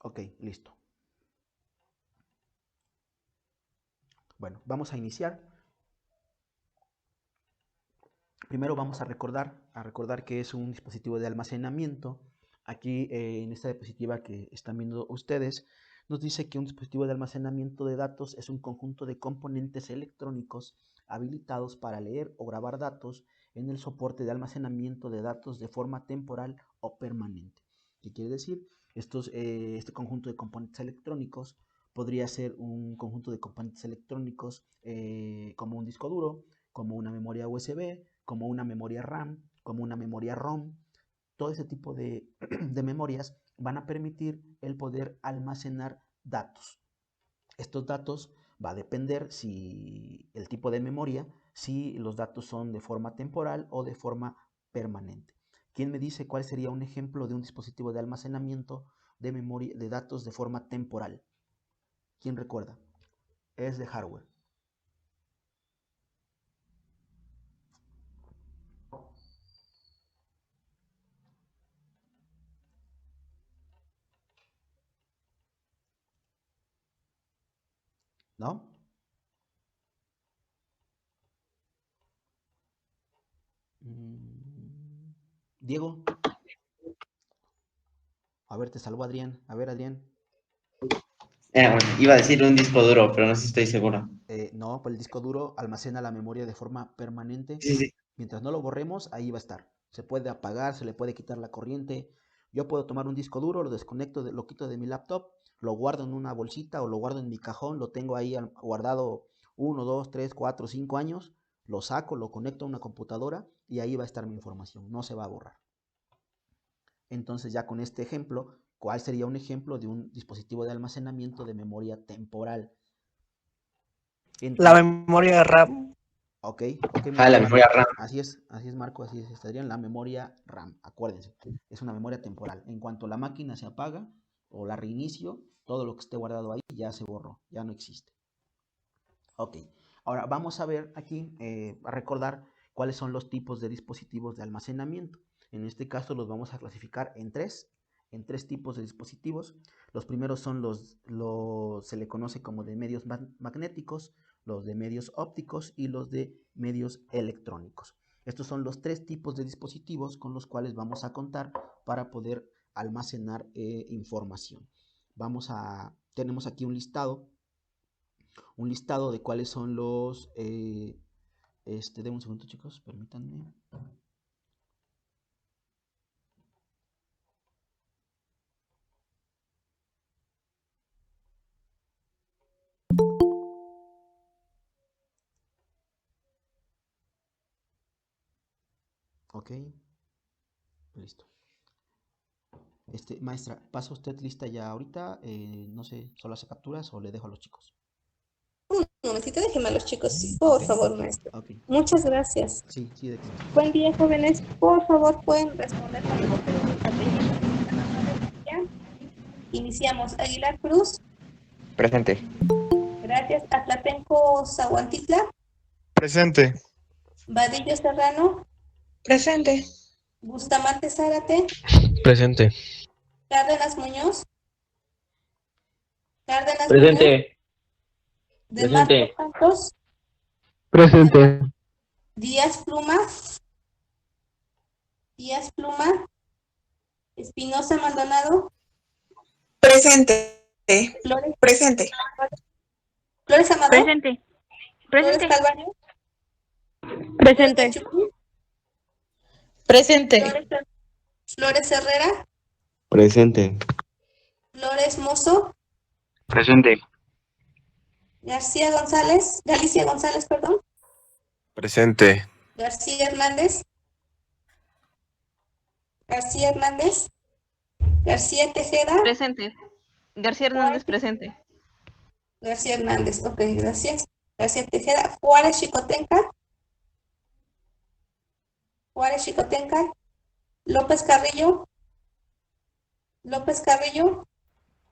Ok, listo. Bueno, vamos a iniciar. Primero vamos a recordar que es un dispositivo de almacenamiento. Aquí en esta diapositiva que están viendo ustedes, nos dice que un dispositivo de almacenamiento de datos es un conjunto de componentes electrónicos habilitados para leer o grabar datos en el soporte de almacenamiento de datos de forma temporal o permanente. ¿Qué quiere decir? Este conjunto de componentes electrónicos podría ser un conjunto de componentes electrónicos como un disco duro, como una memoria USB, como una memoria RAM, como una memoria ROM. Todo ese tipo de, de memorias van a permitir el poder almacenar datos. Estos datos va a depender si el tipo de memoria, si los datos son de forma temporal o de forma permanente. ¿Quién me dice cuál sería un ejemplo de un dispositivo de almacenamiento de memoria de datos de forma temporal? ¿Quién recuerda? Es de hardware. ¿No? Diego. A ver, te salvo Adrián. A ver, Adrián. Bueno, iba a decir un disco duro, pero no sé si estoy seguro. No, pues el disco duro almacena la memoria de forma permanente. Sí, sí. Mientras no lo borremos, ahí va a estar. Se puede apagar, se le puede quitar la corriente. Yo puedo tomar un disco duro, lo desconecto, lo quito de mi laptop, lo guardo en una bolsita o lo guardo en mi cajón, lo tengo ahí guardado 1, 2, 3, 4, 5 años, lo saco, lo conecto a una computadora y ahí va a estar mi información, no se va a borrar. Entonces ya con este ejemplo, ¿cuál sería un ejemplo de un dispositivo de almacenamiento de memoria temporal? La memoria RAM. Ok, muy Ah, la bien. memoria RAM. Así es Marco, así es, estaría en la memoria RAM, acuérdense, es una memoria temporal. En cuanto la máquina se apaga o la reinicio, todo lo que esté guardado ahí ya se borró, ya no existe. Ok, ahora vamos a ver aquí, a recordar cuáles son los tipos de dispositivos de almacenamiento. En este caso los vamos a clasificar en tres tipos de dispositivos. Los primeros son se le conoce como de medios magnéticos, los de medios ópticos y los de medios electrónicos. Estos son los tres tipos de dispositivos con los cuales vamos a contar para poder almacenar información. Tenemos aquí un listado de cuáles son los... denme un segundo, chicos, permítanme. Ok, listo. Maestra, ¿pasa usted lista ya ahorita? No sé, ¿solo hace capturas o le dejo a los chicos? Un momentito, déjeme a los chicos, por favor, maestro. Okay. Muchas gracias. Sí, de que... Buen día, jóvenes. Por favor, pueden responder con el nombre de sus apellidos. Iniciamos. Aguilar Cruz. Presente. Gracias. Atlatenco Zahuantitla. Presente. Vadillo Serrano. Presente. Bustamante Zárate. Presente. Cárdenas Muñoz. Cárdenas Presente. Muñoz. De Marcos Santos. Presente. Díaz Pluma. Díaz Pluma. Espinosa Maldonado. Presente. Flores. Presente. Flores Amador. Presente. Flores Presente. Calvario. Presente. Presente. Flores Herrera. Presente. Flores Mozo. Presente. Galicia González, perdón. Presente. García Hernández. García Tejeda. Presente. García Hernández, presente. García Hernández, ok, gracias. García Tejeda. Juárez Chicotenca. López Carrillo.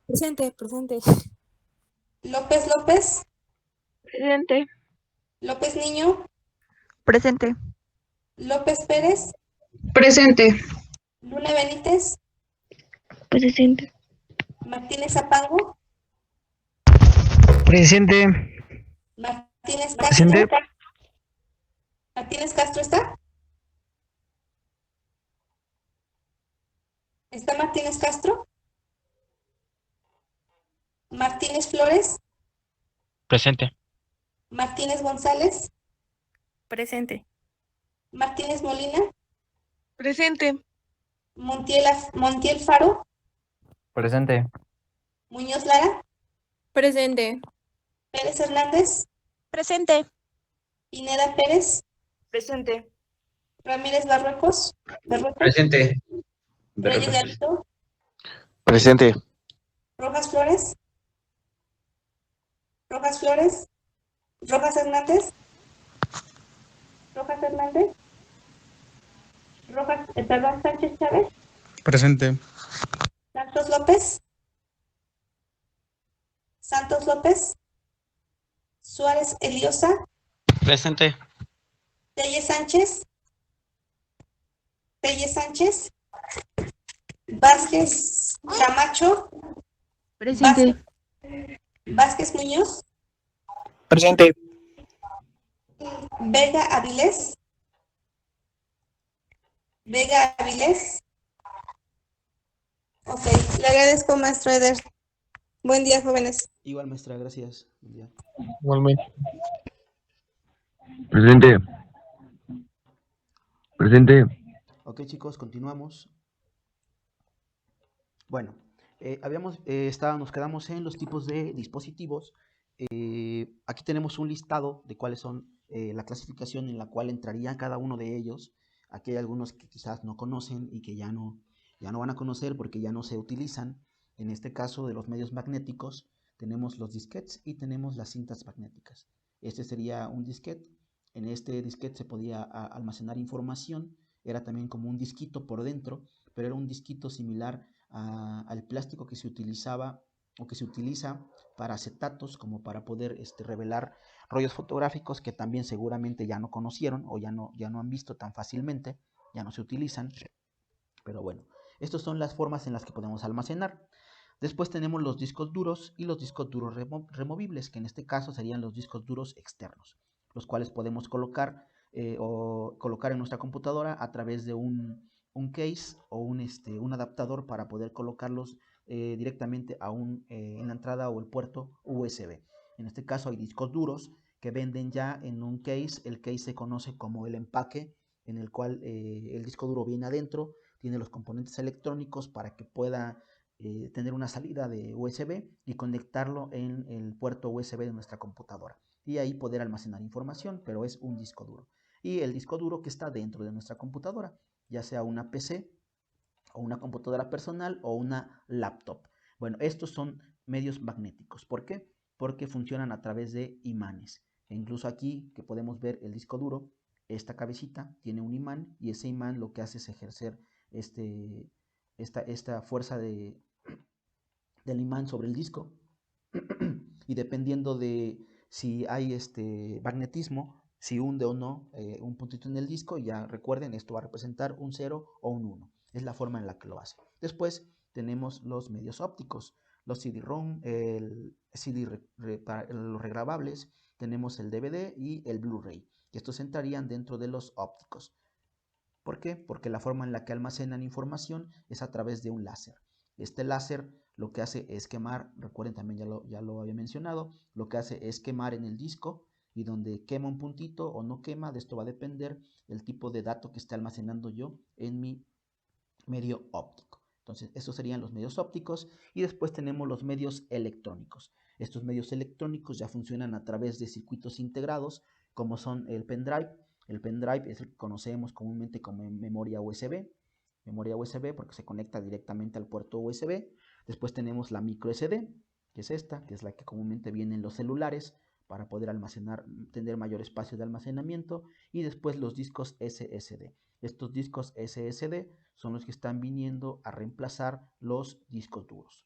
Presente. López. Presente. López Niño. Presente. López Pérez. Presente. Luna Benítez. Presente. Martínez Apango. Presente. Martínez Presente. Castro. Martínez Castro está. ¿Está Martínez Castro? Martínez Flores. Presente. Martínez González. Presente. Martínez Molina. Presente. Montiel Faro. Presente. Muñoz Lara. Presente. Pérez Hernández. Presente. Pineda Pérez. Presente. Ramírez Barruecos. Presente. Reyes Galindo. Presente. Rojas Flores. Rojas Flores. Rojas Hernández. Rojas Hernández. Perdón, Sánchez Chávez. Presente. Santos López. Santos López. Suárez Eliosa. Presente. Telles Sánchez. Telles Sánchez. Vázquez Camacho. Presente. Vázquez Muñoz. Presente. Vega Avilés. Vega Avilés. Ok, le agradezco, maestro Eder. Buen día, jóvenes. Igual, maestra, gracias. Buen día. Igualmente. Presente. Presente. Ok, chicos, continuamos. Bueno, nos quedamos en los tipos de dispositivos. Aquí tenemos un listado de cuáles son la clasificación en la cual entraría cada uno de ellos. Aquí hay algunos que quizás no conocen y que ya no van a conocer porque ya no se utilizan. En este caso de los medios magnéticos tenemos los disquetes y tenemos las cintas magnéticas. Este sería un disquete. En este disquete se podía almacenar información. Era también como un disquito por dentro, pero era un disquito similar al plástico que se utilizaba o que se utiliza para acetatos, como para poder revelar rollos fotográficos que también seguramente ya no conocieron o ya no han visto tan fácilmente, ya no se utilizan. Pero bueno, estas son las formas en las que podemos almacenar. Después tenemos los discos duros y los discos duros removibles, que en este caso serían los discos duros externos, los cuales podemos colocar en nuestra computadora a través de un case o un adaptador para poder colocarlos directamente en la entrada o el puerto USB. En este caso hay discos duros que venden ya en un case. El case se conoce como el empaque, en el cual el disco duro viene adentro, tiene los componentes electrónicos para que pueda tener una salida de USB y conectarlo en el puerto USB de nuestra computadora y ahí poder almacenar información, pero es un disco duro. Y el disco duro que está dentro de nuestra computadora, ya sea una PC o una computadora personal o una laptop. Bueno, estos son medios magnéticos. ¿Por qué? Porque funcionan a través de imanes. E incluso aquí que podemos ver el disco duro, esta cabecita tiene un imán y ese imán lo que hace es ejercer esta fuerza del imán sobre el disco y dependiendo de si hay magnetismo, si hunde o no un puntito en el disco, ya recuerden, esto va a representar un 0 o un 1. Es la forma en la que lo hace. Después tenemos los medios ópticos, los CD-ROM, el CD para los regrabables, tenemos el DVD y el Blu-ray. Estos entrarían dentro de los ópticos. ¿Por qué? Porque la forma en la que almacenan información es a través de un láser. Este láser lo que hace es quemar, recuerden también ya lo había mencionado, lo que hace es quemar en el disco y donde quema un puntito o no quema, de esto va a depender el tipo de dato que esté almacenando yo en mi medio óptico. Entonces, estos serían los medios ópticos y después tenemos los medios electrónicos. Estos medios electrónicos ya funcionan a través de circuitos integrados como son el pendrive. El pendrive es el que conocemos comúnmente como memoria USB porque se conecta directamente al puerto USB. Después tenemos la micro SD, que es esta, que es la que comúnmente viene en los celulares para poder tener mayor espacio de almacenamiento. Y después los discos SSD. Estos discos SSD son los que están viniendo a reemplazar los discos duros.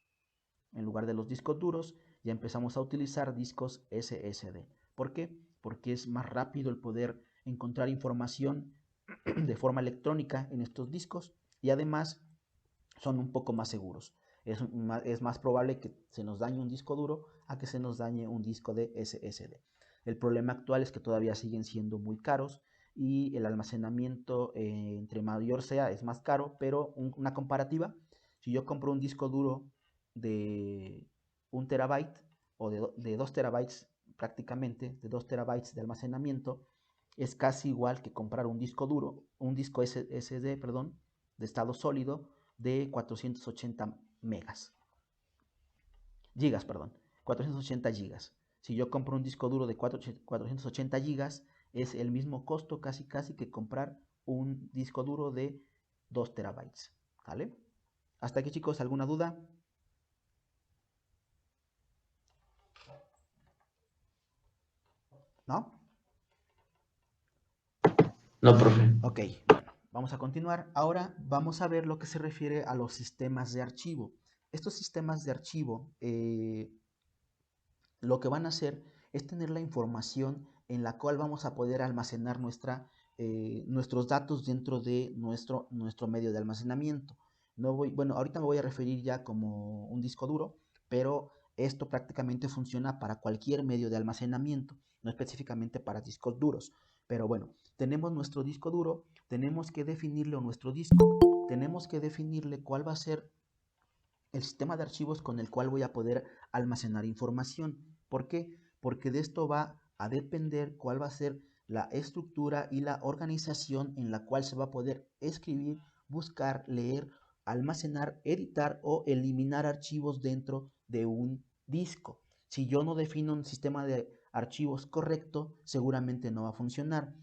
En lugar de los discos duros, ya empezamos a utilizar discos SSD. ¿Por qué? Porque es más rápido el poder encontrar información de forma electrónica en estos discos y además son un poco más seguros. Es más probable que se nos dañe un disco duro a que se nos dañe un disco de SSD. El problema actual es que todavía siguen siendo muy caros y el almacenamiento entre mayor sea es más caro, pero una comparativa, si yo compro un disco duro de 1 terabyte o de 2 terabytes prácticamente, de 2 terabytes de almacenamiento, es casi igual que comprar un disco duro, un disco SSD, perdón, de estado sólido de 480 gigas, perdón, 480 gigas. Si yo compro un disco duro de 480 gigas, es el mismo costo casi que comprar un disco duro de 2 terabytes, ¿vale? Hasta aquí, chicos, ¿alguna duda? ¿No? No, profe. Ok, bueno, vamos a continuar. Ahora vamos a ver lo que se refiere a los sistemas de archivo. Estos sistemas de archivo lo que van a hacer es tener la información en la cual vamos a poder almacenar nuestros datos dentro de nuestro medio de almacenamiento. Bueno, ahorita me voy a referir ya como un disco duro, pero esto prácticamente funciona para cualquier medio de almacenamiento, no específicamente para discos duros. Pero bueno, tenemos nuestro disco duro, tenemos que definirle a nuestro disco, tenemos que definirle cuál va a ser el sistema de archivos con el cual voy a poder almacenar información. ¿Por qué? Porque de esto va a depender cuál va a ser la estructura y la organización en la cual se va a poder escribir, buscar, leer, almacenar, editar o eliminar archivos dentro de un disco. Si yo no defino un sistema de archivos correcto, seguramente no va a funcionar.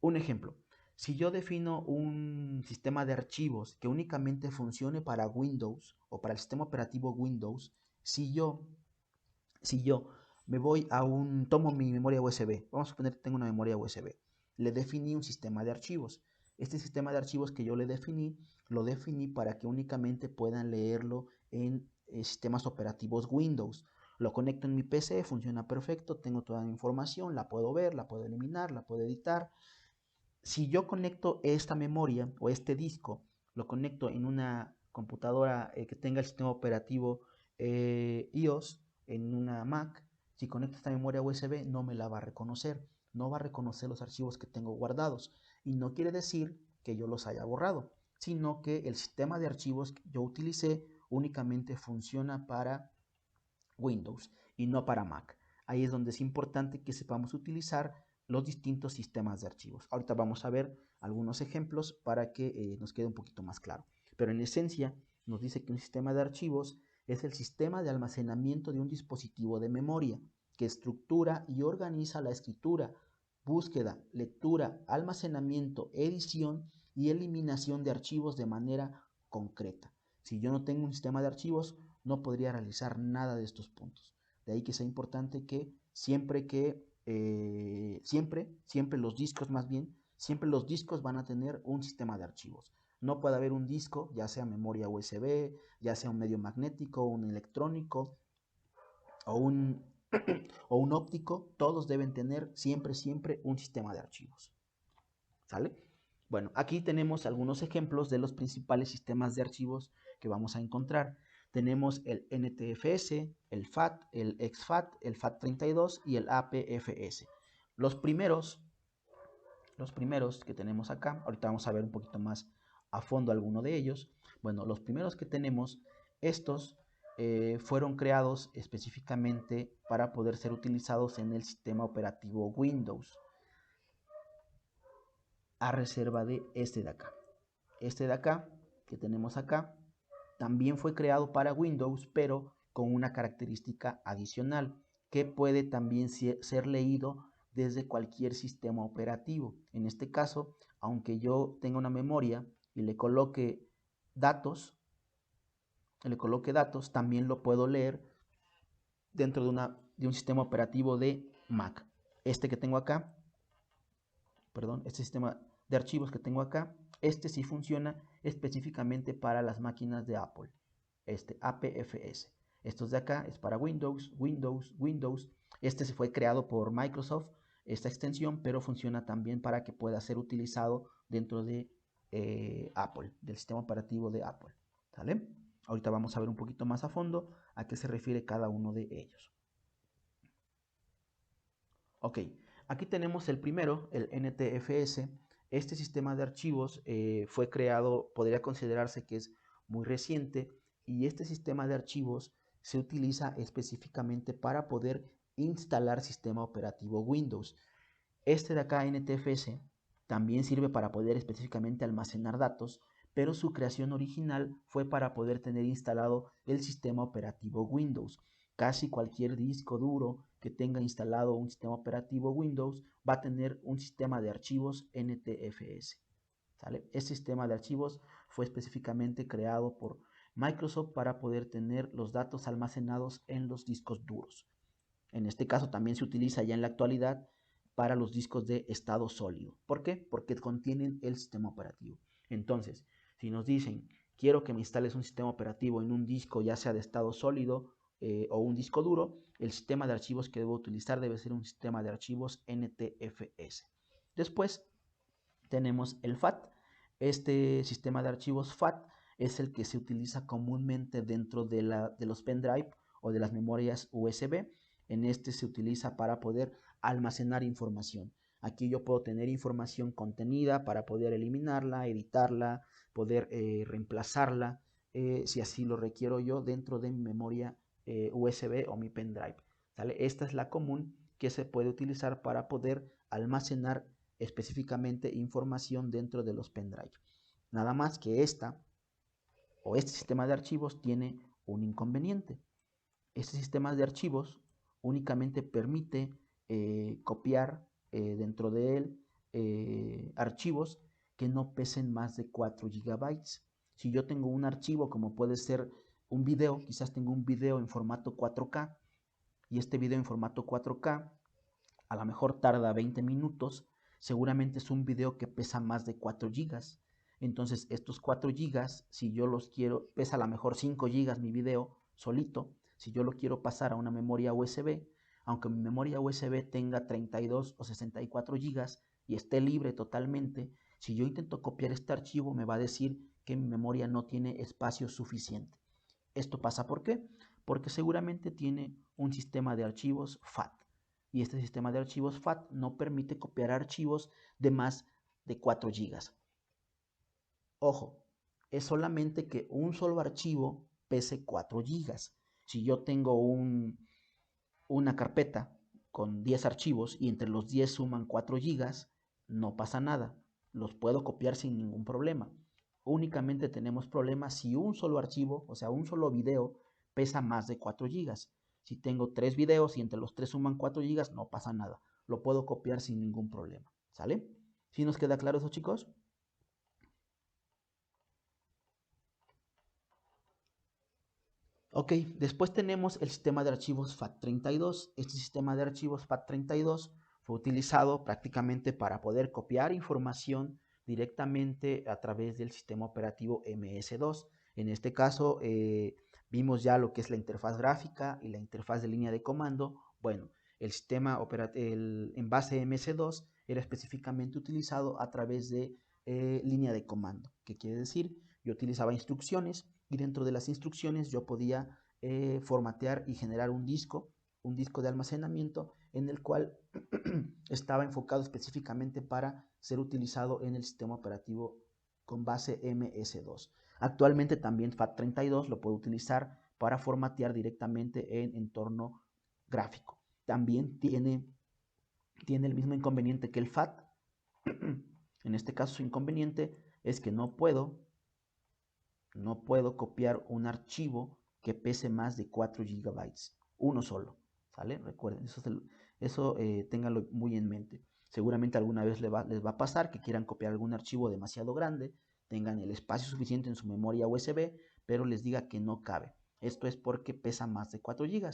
Un ejemplo, si yo defino un sistema de archivos que únicamente funcione para Windows o para el sistema operativo Windows, si yo me voy tomo mi memoria USB, vamos a suponer que tengo una memoria USB, le definí un sistema de archivos. Este sistema de archivos que yo le definí, lo definí para que únicamente puedan leerlo en sistemas operativos Windows. Lo conecto en mi PC, funciona perfecto, tengo toda la información, la puedo ver, la puedo eliminar, la puedo editar. Si yo conecto esta memoria o este disco, lo conecto en una computadora que tenga el sistema operativo iOS, en una Mac, si conecto esta memoria USB no me la va a reconocer, no va a reconocer los archivos que tengo guardados y no quiere decir que yo los haya borrado, sino que el sistema de archivos que yo utilicé únicamente funciona para Windows y no para Mac. Ahí es donde es importante que sepamos utilizar los distintos sistemas de archivos. Ahorita vamos a ver algunos ejemplos para que nos quede un poquito más claro. Pero en esencia nos dice que un sistema de archivos es el sistema de almacenamiento de un dispositivo de memoria que estructura y organiza la escritura, búsqueda, lectura, almacenamiento, edición y eliminación de archivos de manera concreta. Si yo no tengo un sistema de archivos, no podría realizar nada de estos puntos. De ahí que sea importante que siempre los discos van a tener un sistema de archivos. No puede haber un disco, ya sea memoria USB, ya sea un medio magnético, un electrónico o un, o un óptico, todos deben tener siempre un sistema de archivos. ¿Sale? Bueno, aquí tenemos algunos ejemplos de los principales sistemas de archivos que vamos a encontrar. Tenemos el NTFS, el FAT, el exFAT, el FAT32 y el APFS. Los primeros que tenemos acá, ahorita vamos a ver un poquito más a fondo alguno de ellos. Bueno, los primeros que tenemos, estos fueron creados específicamente para poder ser utilizados en el sistema operativo Windows, a reserva de este de acá. Este de acá, que tenemos acá, también fue creado para Windows, pero con una característica adicional, que puede también ser leído desde cualquier sistema operativo. En este caso, aunque yo tenga una memoria y le coloque datos, también lo puedo leer dentro de un sistema operativo de Mac. Este que tengo acá, este sistema de archivos que tengo acá, este sí funciona específicamente para las máquinas de Apple, este APFS. Estos de acá es para Windows. Este se fue creado por Microsoft, esta extensión, pero funciona también para que pueda ser utilizado dentro de Apple, del sistema operativo de Apple. ¿Sale? Ahorita vamos a ver un poquito más a fondo a qué se refiere cada uno de ellos. Ok, aquí tenemos el primero, el NTFS. Este sistema de archivos fue creado, podría considerarse que es muy reciente, y este sistema de archivos se utiliza específicamente para poder instalar sistema operativo Windows. Este de acá, NTFS, también sirve para poder específicamente almacenar datos, pero su creación original fue para poder tener instalado el sistema operativo Windows. Casi cualquier disco duro que tenga instalado un sistema operativo Windows va a tener un sistema de archivos NTFS. ¿Sale? Este sistema de archivos fue específicamente creado por Microsoft para poder tener los datos almacenados en los discos duros. En este caso también se utiliza ya en la actualidad para los discos de estado sólido. ¿Por qué? Porque contienen el sistema operativo. Entonces, si nos dicen, quiero que me instales un sistema operativo en un disco, ya sea de estado sólido o un disco duro, el sistema de archivos que debo utilizar debe ser un sistema de archivos NTFS. Después tenemos el FAT. Este sistema de archivos FAT es el que se utiliza comúnmente dentro de los pendrive o de las memorias USB. En este se utiliza para poder almacenar información. Aquí yo puedo tener información contenida para poder eliminarla, editarla, poder reemplazarla, si así lo requiero yo, dentro de mi memoria USB o mi pendrive. ¿Sale? Esta es la común que se puede utilizar para poder almacenar específicamente información dentro de los pendrive. Nada más que este sistema de archivos tiene un inconveniente. Este sistema de archivos únicamente permite copiar dentro de él archivos que no pesen más de 4 GB. Si yo tengo un archivo como puede ser un video, quizás tengo un video en formato 4K, y este video en formato 4K a lo mejor tarda 20 minutos, seguramente es un video que pesa más de 4 GB. Entonces estos 4 GB, si yo los quiero, pesa a lo mejor 5 GB mi video solito, si yo lo quiero pasar a una memoria USB, aunque mi memoria USB tenga 32 o 64 GB y esté libre totalmente, si yo intento copiar este archivo me va a decir que mi memoria no tiene espacio suficiente. ¿Esto pasa por qué? Porque seguramente tiene un sistema de archivos FAT. Y este sistema de archivos FAT no permite copiar archivos de más de 4 GB. Ojo, es solamente que un solo archivo pese 4 GB. Si yo tengo una carpeta con 10 archivos y entre los 10 suman 4 GB, no pasa nada. Los puedo copiar sin ningún problema. Únicamente tenemos problemas si un solo archivo, o sea, un solo video, pesa más de 4 GB. Si tengo 3 videos y entre los 3 suman 4 GB, no pasa nada. Lo puedo copiar sin ningún problema. ¿Sale? ¿Sí nos queda claro eso, chicos? Ok, después tenemos el sistema de archivos FAT32. Este sistema de archivos FAT32 fue utilizado prácticamente para poder copiar información directamente a través del sistema operativo MS2. En este caso, vimos ya lo que es la interfaz gráfica y la interfaz de línea de comando. Bueno, el sistema en base MS2 era específicamente utilizado a través de línea de comando. ¿Qué quiere decir? Yo utilizaba instrucciones y dentro de las instrucciones yo podía formatear y generar un disco de almacenamiento en el cual estaba enfocado específicamente para ser utilizado en el sistema operativo con base MS2. Actualmente también FAT32 lo puedo utilizar para formatear directamente en entorno gráfico. También tiene el mismo inconveniente que el FAT. En este caso su inconveniente es que no puedo copiar un archivo que pese más de 4 GB, uno solo, ¿sale? Recuerden, eso ténganlo muy en mente. Seguramente alguna vez les va a pasar que quieran copiar algún archivo demasiado grande, tengan el espacio suficiente en su memoria USB, pero les diga que no cabe. Esto es porque pesa más de 4 GB.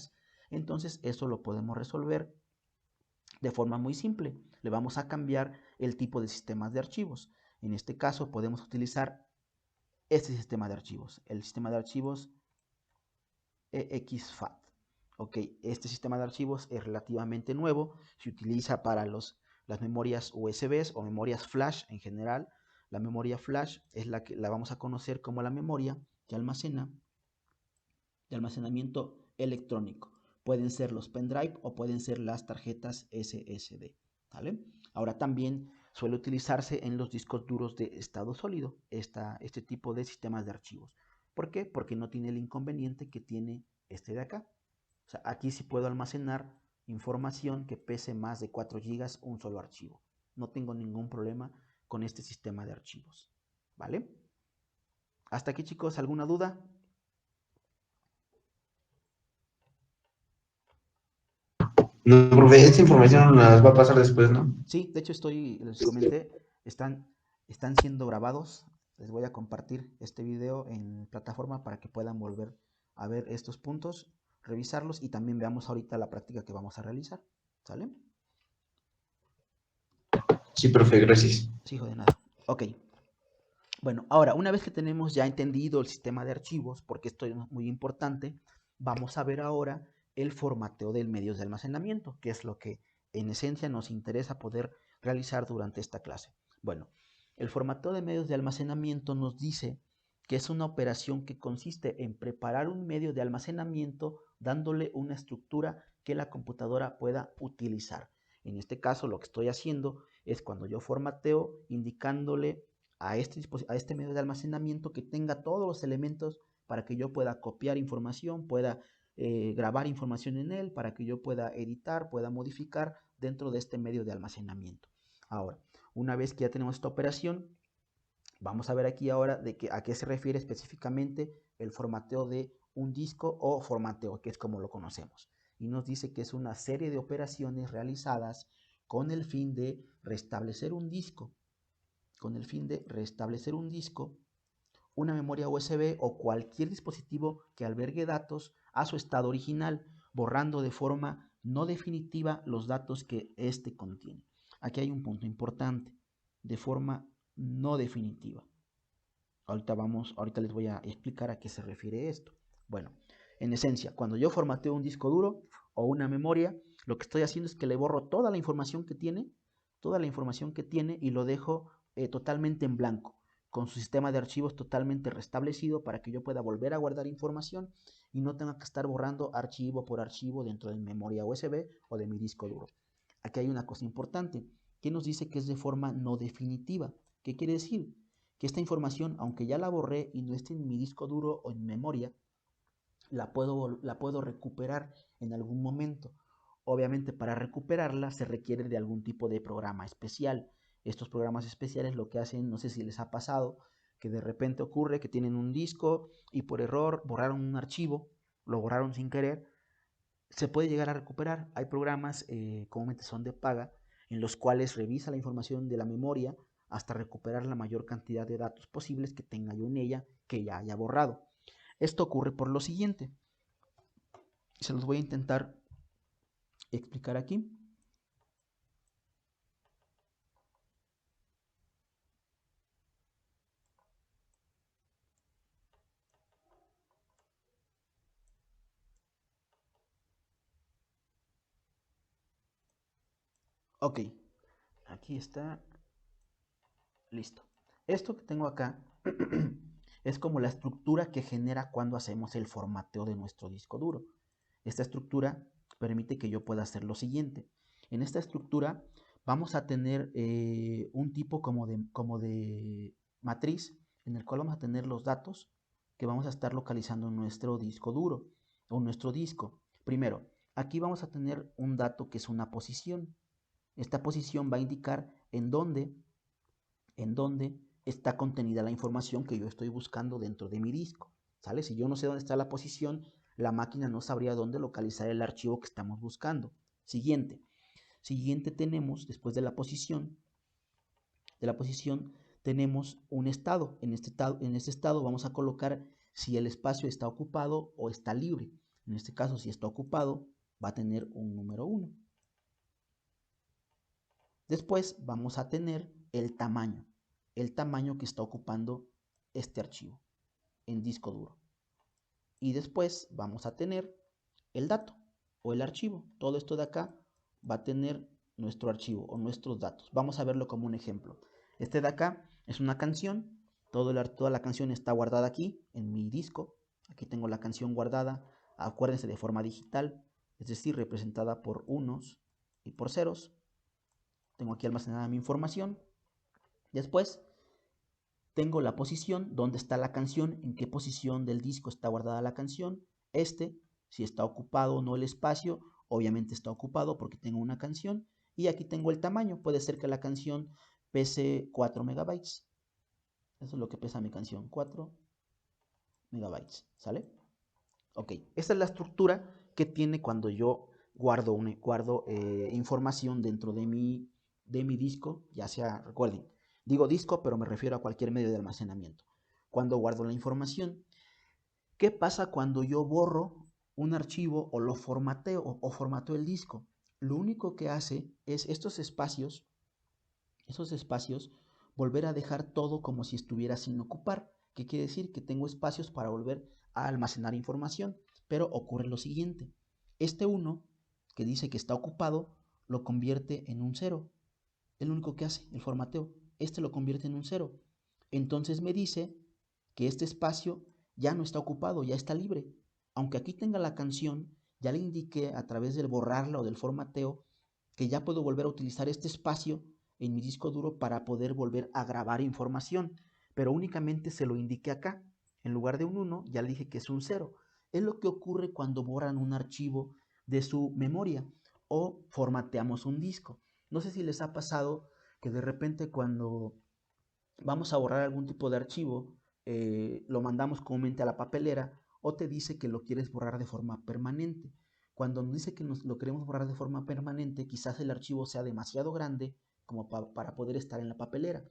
Entonces eso lo podemos resolver de forma muy simple. Le vamos a cambiar el tipo de sistemas de archivos. En este caso podemos utilizar este sistema de archivos, el sistema de archivos EXFAT. Ok, este sistema de archivos es relativamente nuevo, se utiliza para las memorias USB o memorias flash en general. La memoria flash es la que la vamos a conocer como la memoria que almacena de almacenamiento electrónico. Pueden ser los pendrive o pueden ser las tarjetas SSD, ¿vale? Ahora también suele utilizarse en los discos duros de estado sólido este tipo de sistemas de archivos. ¿Por qué? Porque no tiene el inconveniente que tiene este de acá. O sea, aquí sí puedo almacenar información que pese más de 4 GB un solo archivo. No tengo ningún problema con este sistema de archivos, ¿vale? Hasta aquí, chicos, ¿alguna duda? No, profe, esta información las va a pasar después, ¿no? Sí, de hecho les comenté, están siendo grabados. Les voy a compartir este video en plataforma para que puedan volver a ver estos puntos, revisarlos y también veamos ahorita la práctica que vamos a realizar, ¿sale? Sí, profe, gracias. Sí, hijo de nada. Ok. Bueno, ahora, una vez que tenemos ya entendido el sistema de archivos, porque esto es muy importante, vamos a ver ahora el formateo del medios de almacenamiento, que es lo que en esencia nos interesa poder realizar durante esta clase. Bueno, el formateo de medios de almacenamiento nos dice que es una operación que consiste en preparar un medio de almacenamiento dándole una estructura que la computadora pueda utilizar. En este caso, lo que estoy haciendo es cuando yo formateo, indicándole a este medio de almacenamiento que tenga todos los elementos para que yo pueda copiar información, pueda grabar información en él, para que yo pueda editar, pueda modificar dentro de este medio de almacenamiento. Ahora, una vez que ya tenemos esta operación, vamos a ver aquí ahora a qué se refiere específicamente el formateo de un disco o formateo, que es como lo conocemos. Y nos dice que es una serie de operaciones realizadas con el fin de restablecer un disco, una memoria USB o cualquier dispositivo que albergue datos a su estado original, borrando de forma no definitiva los datos que éste contiene. Aquí hay un punto importante, de forma no definitiva. Ahorita les voy a explicar a qué se refiere esto. Bueno, en esencia, cuando yo formateo un disco duro o una memoria, lo que estoy haciendo es que le borro toda la información que tiene y lo dejo totalmente en blanco, con su sistema de archivos totalmente restablecido para que yo pueda volver a guardar información y no tenga que estar borrando archivo por archivo dentro de mi memoria USB o de mi disco duro. Aquí hay una cosa importante, que nos dice que es de forma no definitiva. ¿Qué quiere decir? Que esta información, aunque ya la borré y no esté en mi disco duro o en memoria, la puedo recuperar en algún momento. Obviamente para recuperarla se requiere de algún tipo de programa especial. Estos programas especiales lo que hacen, no sé si les ha pasado, que de repente ocurre que tienen un disco y por error borraron un archivo, lo borraron sin querer, se puede llegar a recuperar. Hay programas, comúnmente son de paga, en los cuales revisa la información de la memoria hasta recuperar la mayor cantidad de datos posibles que tenga yo en ella que ya haya borrado. Esto ocurre por lo siguiente. Se los voy a intentar explicar aquí. Ok, aquí está. Listo. Esto que tengo acá es como la estructura que genera cuando hacemos el formateo de nuestro disco duro. Esta estructura permite que yo pueda hacer lo siguiente. En esta estructura vamos a tener un tipo como de matriz en el cual vamos a tener los datos que vamos a estar localizando en nuestro disco duro o nuestro disco. Primero, aquí vamos a tener un dato que es una posición. Esta posición va a indicar en dónde está contenida la información que yo estoy buscando dentro de mi disco, ¿sale? Si yo no sé dónde está la posición, la máquina no sabría dónde localizar el archivo que estamos buscando. Siguiente tenemos, después de la posición tenemos un estado. En este estado vamos a colocar si el espacio está ocupado o está libre. En este caso, si está ocupado, va a tener un número 1. Después vamos a tener el tamaño que está ocupando este archivo en disco duro. Y después vamos a tener el dato o el archivo. Todo esto de acá va a tener nuestro archivo o nuestros datos. Vamos a verlo como un ejemplo. Este de acá es una canción. Toda la canción está guardada aquí en mi disco. Aquí tengo la canción guardada, acuérdense, de forma digital, es decir, representada por unos y por ceros. Tengo aquí almacenada mi información. Después tengo la posición, donde está la canción, en qué posición del disco está guardada la canción. Si está ocupado o no el espacio, obviamente está ocupado porque tengo una canción. Y aquí tengo el tamaño, puede ser que la canción pese 4 megabytes. Eso es lo que pesa mi canción, 4 megabytes, ¿sale? Ok, esta es la estructura que tiene cuando yo guardo información dentro de mi disco, ya sea, recuerden, digo disco, pero me refiero a cualquier medio de almacenamiento. Cuando guardo la información, ¿qué pasa cuando yo borro un archivo o lo formateo o formateo el disco? Lo único que hace es esos espacios, volver a dejar todo como si estuviera sin ocupar. ¿Qué quiere decir? Que tengo espacios para volver a almacenar información. Pero ocurre lo siguiente. Este 1, que dice que está ocupado, lo convierte en un 0. Es lo único que hace el formateo. Este lo convierte en un 0. Entonces me dice que este espacio ya no está ocupado, ya está libre. Aunque aquí tenga la canción, ya le indiqué a través del borrarla o del formateo que ya puedo volver a utilizar este espacio en mi disco duro para poder volver a grabar información, pero únicamente se lo indiqué acá. En lugar de un 1, ya le dije que es un 0. Es lo que ocurre cuando borran un archivo de su memoria o formateamos un disco. No sé si les ha pasado que de repente cuando vamos a borrar algún tipo de archivo, lo mandamos comúnmente a la papelera o te dice que lo quieres borrar de forma permanente. Cuando nos dice que lo queremos borrar de forma permanente, quizás el archivo sea demasiado grande como para poder estar en la papelera.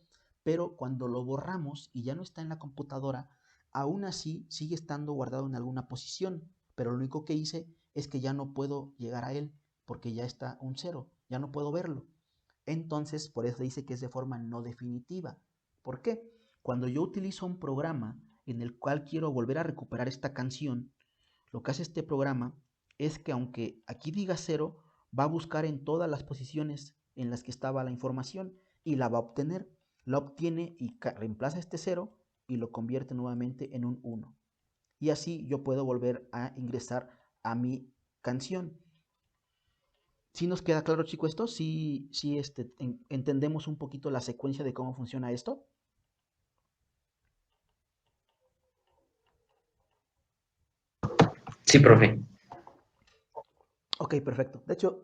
Pero cuando lo borramos y ya no está en la computadora, aún así sigue estando guardado en alguna posición. Pero lo único que hice es que ya no puedo llegar a él porque ya está un 0, ya no puedo verlo. Entonces, por eso dice que es de forma no definitiva. ¿Por qué? Cuando yo utilizo un programa en el cual quiero volver a recuperar esta canción, lo que hace este programa es que aunque aquí diga 0, va a buscar en todas las posiciones en las que estaba la información y la va a obtener. La obtiene y reemplaza este 0 y lo convierte nuevamente en un 1. Y así yo puedo volver a ingresar a mi canción. ¿Sí nos queda claro, chicos, esto? ¿Sí, entendemos un poquito la secuencia de cómo funciona esto? Sí, profe. Ok, perfecto. De hecho,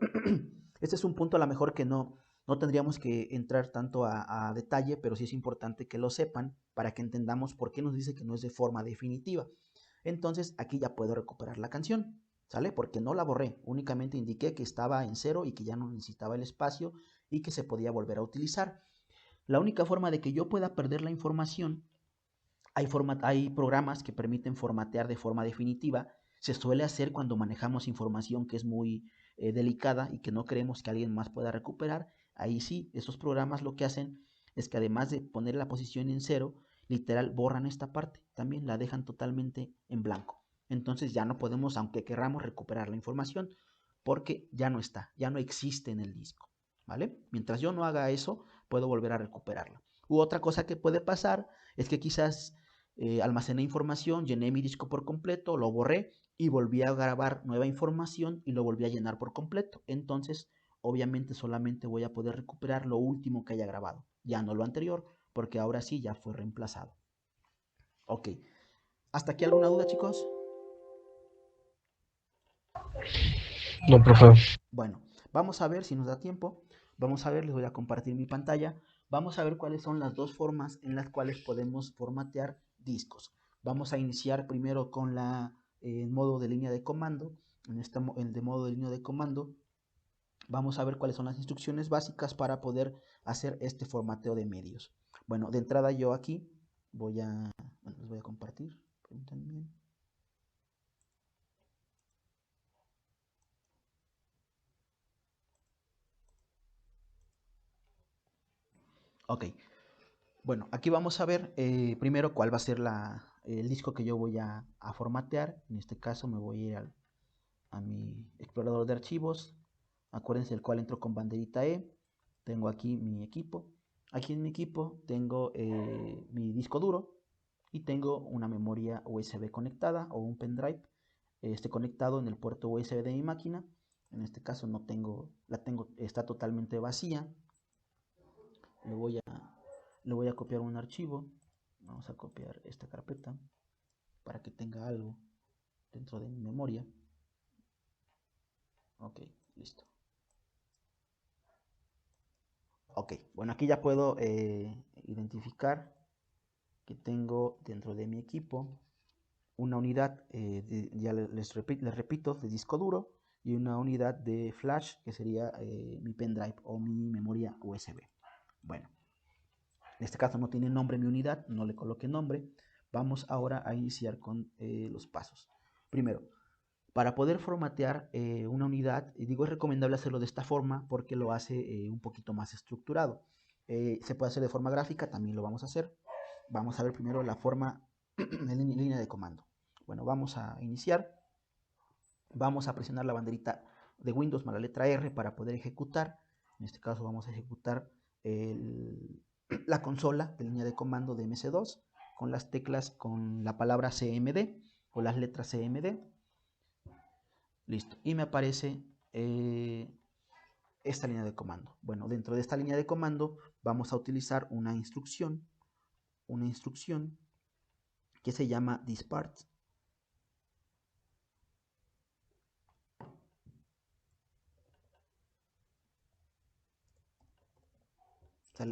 este es un punto a lo mejor que no tendríamos que entrar tanto a detalle, pero sí es importante que lo sepan para que entendamos por qué nos dice que no es de forma definitiva. Entonces, aquí ya puedo recuperar la canción, ¿sale? Porque no la borré, únicamente indiqué que estaba en 0 y que ya no necesitaba el espacio y que se podía volver a utilizar. La única forma de que yo pueda perder la información, hay programas que permiten formatear de forma definitiva. Se suele hacer cuando manejamos información que es muy delicada y que no queremos que alguien más pueda recuperar. Ahí sí, esos programas lo que hacen es que además de poner la posición en 0, literal borran esta parte, también la dejan totalmente en blanco. Entonces ya no podemos, aunque queramos, recuperar la información porque ya no está, ya no existe en el disco, ¿vale? Mientras yo no haga eso, puedo volver a recuperarla. U otra cosa que puede pasar es que quizás almacené información, llené mi disco por completo, lo borré y volví a grabar nueva información y lo volví a llenar por completo. Entonces, obviamente solamente voy a poder recuperar lo último que haya grabado, ya no lo anterior, porque ahora sí ya fue reemplazado. Ok, ¿hasta aquí alguna duda, chicos? No, profe. Bueno, vamos a ver si nos da tiempo. Vamos a ver, les voy a compartir mi pantalla. Vamos a ver cuáles son las dos formas en las cuales podemos formatear discos. Vamos a iniciar primero con el modo de línea de comando. El de modo de línea de comando, vamos a ver cuáles son las instrucciones básicas para poder hacer este formateo de medios. Bueno, de entrada yo aquí les voy a compartir. Permítanme. Ok, bueno, aquí vamos a ver primero cuál va a ser el disco que yo voy a formatear. En este caso me voy a ir a mi explorador de archivos. Acuérdense el cual entro con banderita E. Tengo aquí mi equipo. Aquí en mi equipo tengo mi disco duro. y tengo una memoria USB conectada o un pendrive conectado en el puerto USB de mi máquina. En este caso no tengo, está totalmente vacía. Le voy a copiar un archivo. Vamos a copiar esta carpeta para que tenga algo dentro de mi memoria. Ok, listo. Ok, bueno, aquí ya puedo identificar que tengo dentro de mi equipo una unidad, ya les repito, de disco duro y una unidad de flash que sería mi pendrive o mi memoria USB. Bueno, en este caso no tiene nombre mi unidad, no le coloque nombre. Vamos ahora a iniciar con los pasos. Primero, para poder formatear una unidad, digo, es recomendable hacerlo de esta forma porque lo hace un poquito más estructurado. Se puede hacer de forma gráfica, también lo vamos a hacer. Vamos a ver primero la forma en línea de comando. Bueno, vamos a iniciar. Vamos a presionar la banderita de Windows más la letra R para poder ejecutar. En este caso vamos a ejecutar la consola de línea de comando de MS2 con las teclas, con la palabra CMD o las letras CMD. Listo. Y me aparece esta línea de comando. Bueno, dentro de esta línea de comando vamos a utilizar una instrucción que se llama dispart.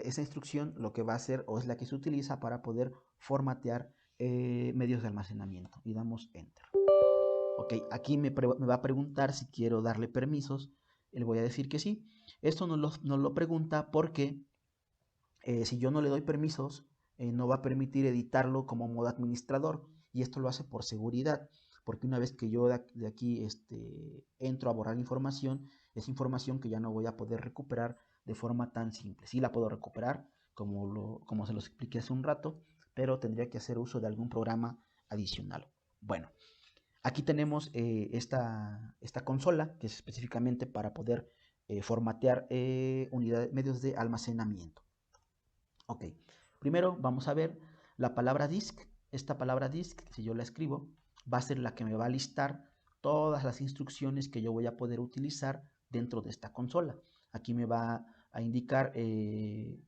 Esa instrucción lo que va a hacer, o es la que se utiliza para poder formatear medios de almacenamiento. Y damos Enter. Ok, aquí me va a preguntar si quiero darle permisos. Le voy a decir que sí. Esto nos lo pregunta porque si yo no le doy permisos, no va a permitir editarlo como modo administrador. Y esto lo hace por seguridad. Porque una vez que yo de aquí entro a borrar información, es información que ya no voy a poder recuperar de forma tan simple. Sí la puedo recuperar, como se los expliqué hace un rato, pero tendría que hacer uso de algún programa adicional. Bueno, aquí tenemos esta consola, que es específicamente para poder formatear medios de almacenamiento. Ok, primero vamos a ver la palabra disk. Esta palabra disk, si yo la escribo, va a ser la que me va a listar todas las instrucciones que yo voy a poder utilizar dentro de esta consola. Aquí me va a indicar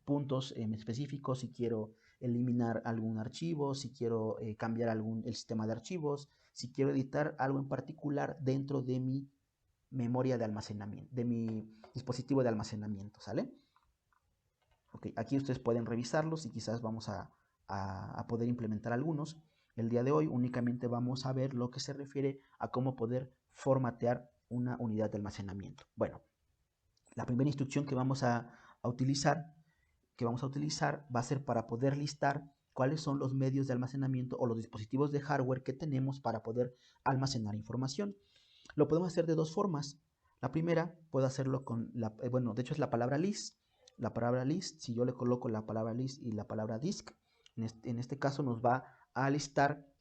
puntos específicos si quiero eliminar algún archivo, si quiero cambiar el sistema de archivos, si quiero editar algo en particular dentro de mi memoria de almacenamiento, de mi dispositivo de almacenamiento, ¿sale? Ok, aquí ustedes pueden revisarlos y quizás vamos a poder implementar algunos. El día de hoy únicamente vamos a ver lo que se refiere a cómo poder formatear una unidad de almacenamiento. Bueno, la primera instrucción que vamos a utilizar va a ser para poder listar cuáles son los medios de almacenamiento o los dispositivos de hardware que tenemos para poder almacenar información. Lo podemos hacer de dos formas. La primera, puedo hacerlo con, bueno, de hecho es la palabra list. La palabra list, si yo le coloco la palabra list y la palabra disk, en este caso nos va a listar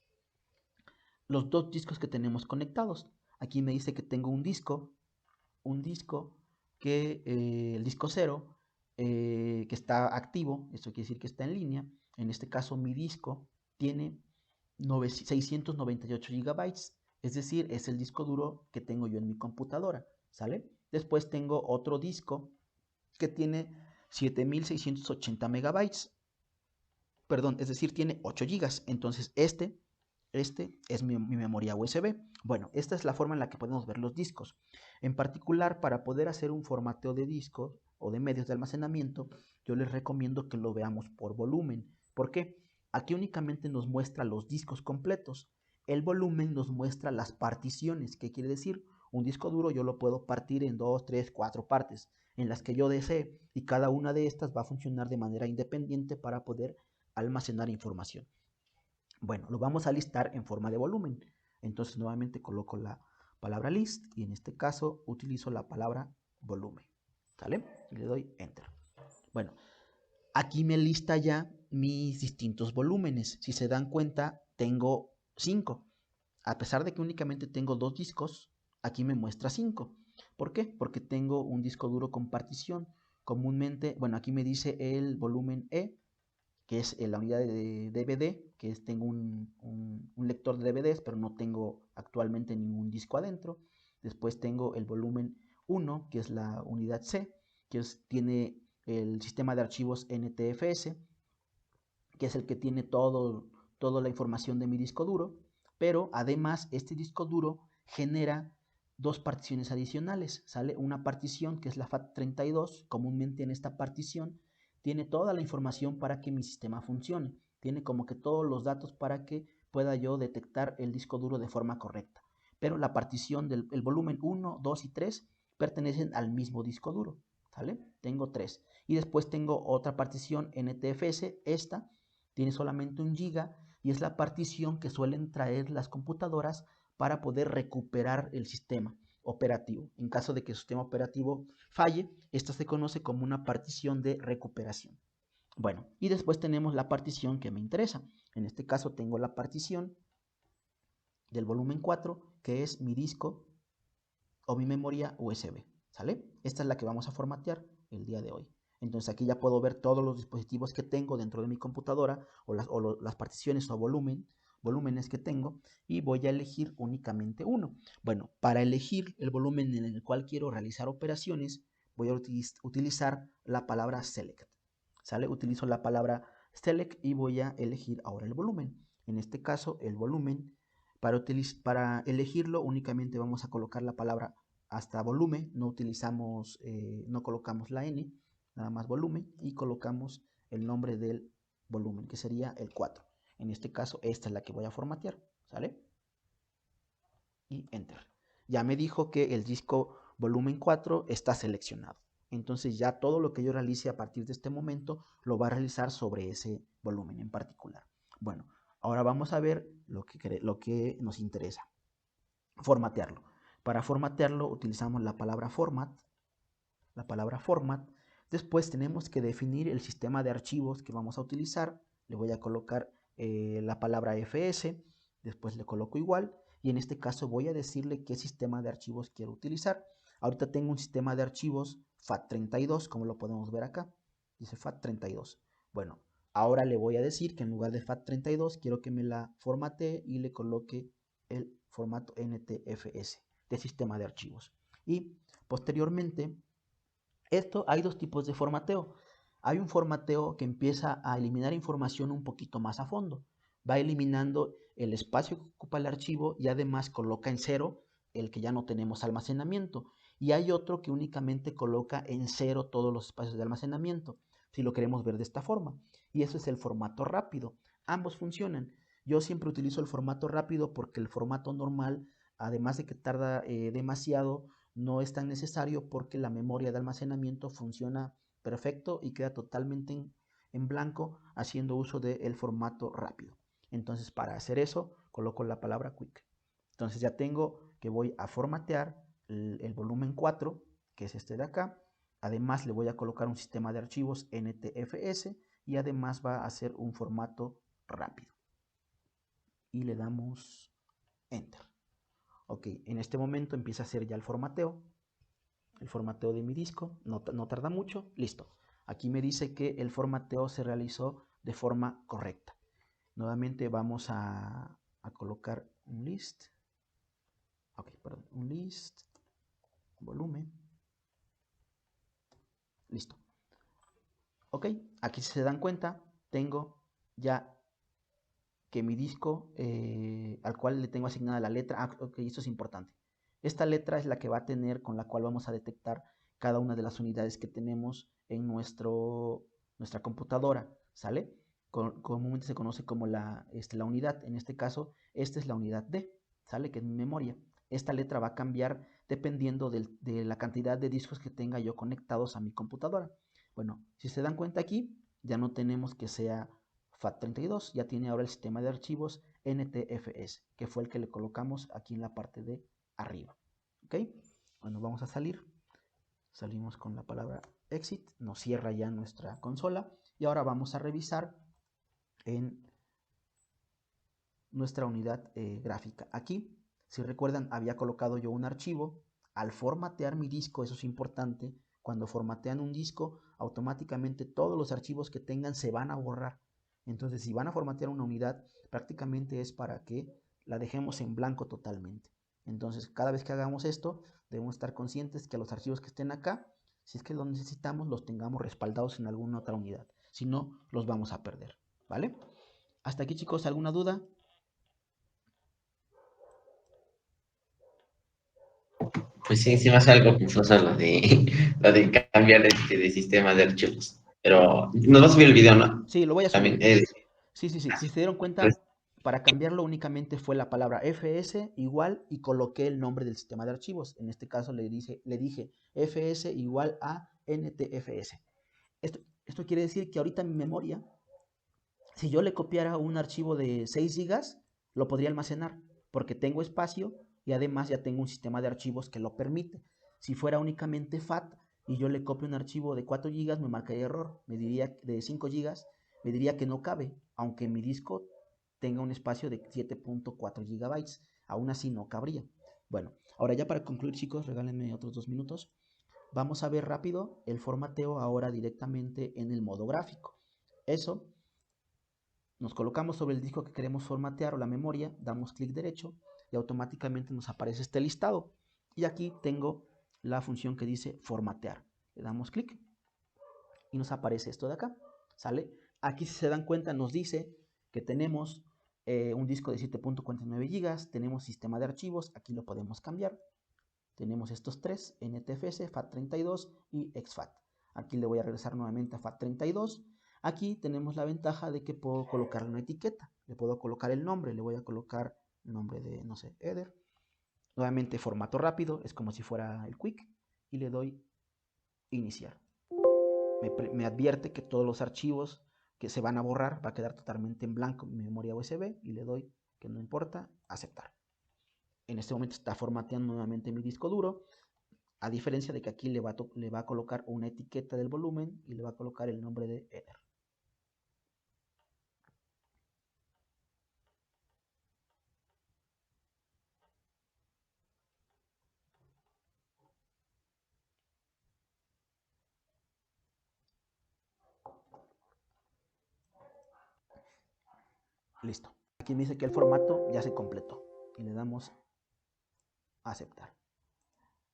los dos discos que tenemos conectados. Aquí me dice que tengo un disco que el disco 0 que está activo, esto quiere decir que está en línea. En este caso mi disco tiene 698 gigabytes, es decir, es el disco duro que tengo yo en mi computadora, ¿sale? Después tengo otro disco que tiene 7680 megabytes, perdón, es decir, tiene 8 gigas, entonces este es mi memoria USB. Bueno, esta es la forma en la que podemos ver los discos. En particular, para poder hacer un formateo de discos o de medios de almacenamiento, yo les recomiendo que lo veamos por volumen. ¿Por qué? Aquí únicamente nos muestra los discos completos. El volumen nos muestra las particiones. ¿Qué quiere decir? Un disco duro yo lo puedo partir en 2, 3, 4 partes en las que yo desee y cada una de estas va a funcionar de manera independiente para poder almacenar información. Bueno, lo vamos a listar en forma de volumen. Entonces nuevamente coloco la palabra list y en este caso utilizo la palabra volumen. ¿Sale? Y le doy enter. Bueno, aquí me lista ya mis distintos volúmenes. Si se dan cuenta, tengo 5. A pesar de que únicamente tengo 2 discos, aquí me muestra 5. ¿Por qué? Porque tengo un disco duro con partición. Comúnmente, bueno, aquí me dice el volumen E. que es la unidad de DVD, que es, tengo un lector de DVDs, pero no tengo actualmente ningún disco adentro. Después tengo el volumen 1, que es la unidad C, que tiene el sistema de archivos NTFS, que es el que tiene toda la información de mi disco duro, pero además este disco duro genera dos particiones adicionales, ¿sale? Una partición que es la FAT32, comúnmente en esta partición tiene toda la información para que mi sistema funcione, tiene como que todos los datos para que pueda yo detectar el disco duro de forma correcta, pero la partición del volumen 1, 2 y 3 pertenecen al mismo disco duro, ¿sale? Tengo 3, y después tengo otra partición NTFS, esta tiene solamente 1 giga y es la partición que suelen traer las computadoras para poder recuperar el sistema operativo. En caso de que el sistema operativo falle, esta se conoce como una partición de recuperación. Bueno, y después tenemos la partición que me interesa. En este caso tengo la partición del volumen 4, que es mi disco o mi memoria USB, ¿sale? Esta es la que vamos a formatear el día de hoy. Entonces aquí ya puedo ver todos los dispositivos que tengo dentro de mi computadora o las particiones o volúmenes que tengo, y voy a elegir únicamente uno. Bueno, para elegir el volumen en el cual quiero realizar operaciones, voy a utilizar la palabra select, ¿sale? Utilizo la palabra select y voy a elegir ahora el volumen. En este caso, el volumen, para elegirlo únicamente vamos a colocar la palabra hasta volumen, no colocamos la N, nada más volumen, y colocamos el nombre del volumen, que sería el 4. En este caso, esta es la que voy a formatear, ¿sale? Y Enter. Ya me dijo que el disco volumen 4 está seleccionado. Entonces ya todo lo que yo realice a partir de este momento lo va a realizar sobre ese volumen en particular. Bueno, ahora vamos a ver lo que nos interesa. Formatearlo. Para formatearlo utilizamos la palabra format. Después tenemos que definir el sistema de archivos que vamos a utilizar. Le voy a colocar la palabra fs, después le coloco igual, y en este caso voy a decirle qué sistema de archivos quiero utilizar. Ahorita tengo un sistema de archivos FAT32, como lo podemos ver acá, dice FAT32. Bueno, ahora le voy a decir que en lugar de FAT32 quiero que me la formatee y le coloque el formato NTFS de sistema de archivos. Y posteriormente, hay dos tipos de formateo. Hay un formateo que empieza a eliminar información un poquito más a fondo. Va eliminando el espacio que ocupa el archivo y además coloca en 0 el que ya no tenemos almacenamiento. Y hay otro que únicamente coloca en 0 todos los espacios de almacenamiento, si lo queremos ver de esta forma. Y eso es el formato rápido. Ambos funcionan. Yo siempre utilizo el formato rápido porque el formato normal, además de que tarda demasiado, no es tan necesario porque la memoria de almacenamiento funciona perfecto y queda totalmente en blanco haciendo uso del formato rápido. Entonces, para hacer eso, coloco la palabra quick. Entonces ya tengo que voy a formatear el volumen 4, que es este de acá. Además le voy a colocar un sistema de archivos NTFS y además va a ser un formato rápido. Y le damos Enter. Ok, en este momento empieza a hacer ya el formateo de mi disco, no tarda mucho, listo. Aquí me dice que el formateo se realizó de forma correcta. Nuevamente vamos a colocar un list, un list, volumen, listo. Ok, aquí si se dan cuenta, tengo ya que mi disco al cual le tengo asignada la letra, ok, esto es importante. Esta letra es la que va a tener, con la cual vamos a detectar cada una de las unidades que tenemos en nuestra computadora, ¿sale? Comúnmente se conoce como la unidad, en este caso, esta es la unidad D, ¿sale? Que es mi memoria. Esta letra va a cambiar dependiendo de la cantidad de discos que tenga yo conectados a mi computadora. Bueno, si se dan cuenta aquí, ya no tenemos que sea FAT32, ya tiene ahora el sistema de archivos NTFS, que fue el que le colocamos aquí en la parte de arriba. ¿Ok? Bueno, vamos a salir. Salimos con la palabra exit, nos cierra ya nuestra consola y ahora vamos a revisar en nuestra unidad gráfica. Aquí, si recuerdan, había colocado yo un archivo. Al formatear mi disco, eso es importante, cuando formatean un disco, automáticamente todos los archivos que tengan se van a borrar. Entonces, si van a formatear una unidad, prácticamente es para que la dejemos en blanco totalmente. Entonces, cada vez que hagamos esto, debemos estar conscientes que los archivos que estén acá, si es que los necesitamos, los tengamos respaldados en alguna otra unidad. Si no, los vamos a perder, ¿vale? Hasta aquí, chicos, ¿alguna duda? Pues sí, sí me hace algo confuso lo de, lo de cambiar de sistema de archivos. Pero nos va a subir el video, ¿no? Sí, lo voy a También. subir. Sí. Si se dieron cuenta, para cambiarlo únicamente fue la palabra fs igual y coloqué el nombre del sistema de archivos. En este caso le dije fs igual a ntfs. Esto quiere decir que ahorita mi memoria, si yo le copiara un archivo de 6 GB, lo podría almacenar porque tengo espacio y además ya tengo un sistema de archivos que lo permite. Si fuera únicamente FAT y yo le copio un archivo de 4 GB, me marcaría error. Me diría de 5 GB, me diría que no cabe, aunque mi disco tenga un espacio de 7.4 GB. Aún así no cabría. Bueno, ahora ya para concluir, chicos, regálenme otros 2 minutos. Vamos a ver rápido el formateo ahora directamente en el modo gráfico. Eso, nos colocamos sobre el disco que queremos formatear o la memoria, damos clic derecho y automáticamente nos aparece este listado. Y aquí tengo la función que dice formatear. Le damos clic y nos aparece esto de acá. ¿Sale? Aquí, si se dan cuenta, nos dice que tenemos un disco de 7.49 GB, tenemos sistema de archivos, aquí lo podemos cambiar. Tenemos estos tres, NTFS, FAT32 y exFAT. Aquí le voy a regresar nuevamente a FAT32. Aquí tenemos la ventaja de que puedo colocar una etiqueta. Le puedo colocar el nombre, le voy a colocar el nombre de, no sé, Eder. Nuevamente formato rápido, es como si fuera el Quick. Y le doy iniciar. Me advierte que todos los archivos que se van a borrar va a quedar totalmente en blanco mi memoria USB. Y le doy, que no importa, aceptar. En este momento está formateando nuevamente mi disco duro. A diferencia de que aquí le va a colocar una etiqueta del volumen y le va a colocar el nombre de Eder. Listo. Aquí me dice que el formato ya se completó. Y le damos a aceptar.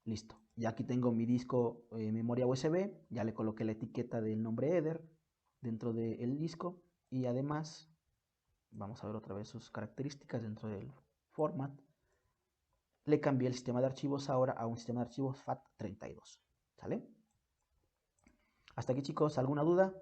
Listo. Ya aquí tengo mi disco memoria USB. Ya le coloqué la etiqueta del nombre Eder dentro del disco. Y además, vamos a ver otra vez sus características dentro del format. Le cambié el sistema de archivos ahora a un sistema de archivos FAT32. ¿Sale? Hasta aquí, chicos, ¿alguna duda?